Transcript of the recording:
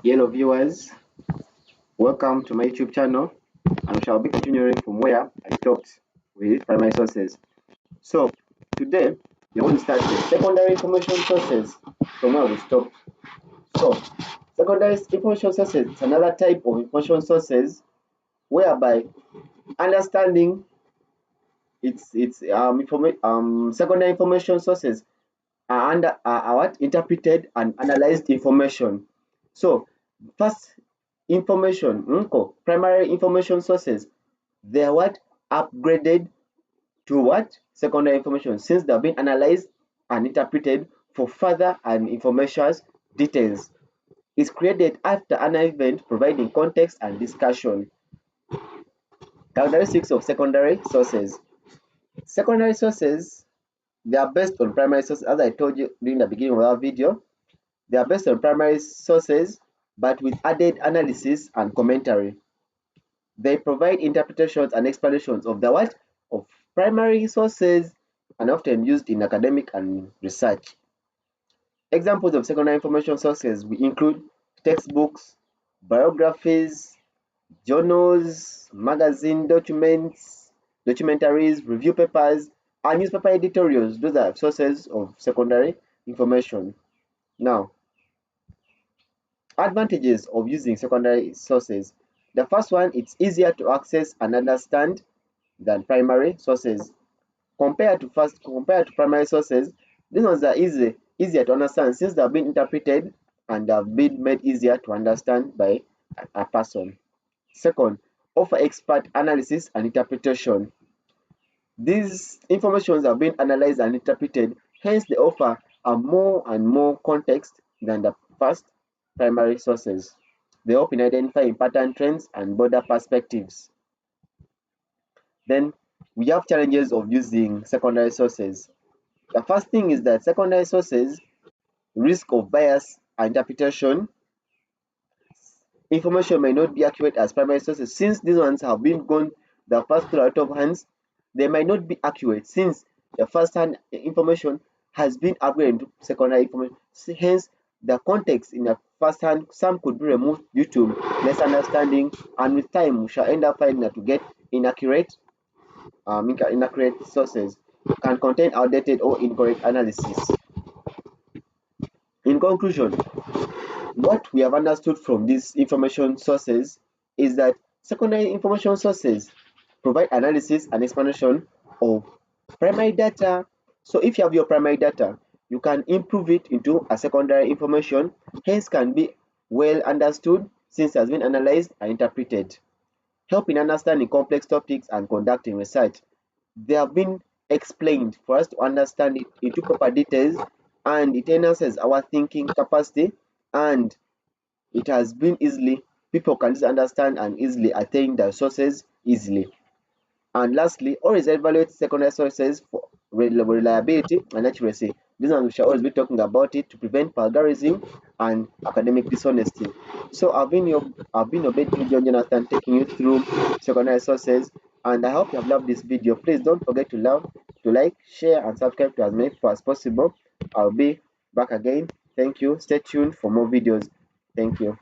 Hello viewers, welcome to my YouTube channel, and we shall be continuing from where I stopped with primary sources. So today we want to start with secondary information sources from where we stopped. So secondary information sources is another type of information sources whereby understanding secondary information sources are interpreted and analyzed information. So first information primary information sources, they are upgraded to secondary information, since they have been analyzed and interpreted for further and information details. It's created after an event, providing context and discussion. Characteristics of secondary sources. Secondary sources, they are based on primary sources. As I told you during the beginning of our video, they are based on primary sources but with added analysis and commentary. They provide interpretations and explanations of the of primary sources, and often used in academic and research. Examples of secondary information sources we include textbooks, biographies, journals, magazine documents, documentaries, review papers, and newspaper editorials. Those are sources of secondary information. Now, advantages of using secondary sources. The first one, it's easier to access and understand than primary sources. Compared to primary sources, these ones are easier to understand, since they have been interpreted and have been made easier to understand by a person. Second, offer expert analysis and interpretation. These informations have been analyzed and interpreted, hence they offer a more and more context than the first primary sources. They help in identifying pattern, trends, and broader perspectives. Then we have challenges of using secondary sources. The first thing is that secondary sources risk of bias and interpretation. Information may not be accurate as primary sources, since these ones have been gone the first out of hands. They might not be accurate since the first hand information has been upgraded to secondary information. Hence, the context in the first hand, some could be removed due to less understanding, and with time we shall end up finding that to get inaccurate sources can contain outdated or incorrect analysis. In conclusion, what we have understood from these information sources is that secondary information sources provide analysis and explanation of primary data. So if you have your primary data, you can improve it into a secondary information, hence can be well understood since it has been analyzed and interpreted. Help in understanding complex topics and conducting research. They have been explained for us to understand it into proper details, and it enhances our thinking capacity, and it has been people can understand and easily attain the sources easily. And lastly, always evaluate secondary sources for reliability and accuracy. This one we shall always be talking about it to prevent plagiarism and academic dishonesty. So I've been Obed John Jonathan, taking you through secondary sources, and I hope you have loved this video. Please don't forget to like, share, and subscribe to as many people as possible. I'll be back again. Thank you. Stay tuned for more videos. Thank you.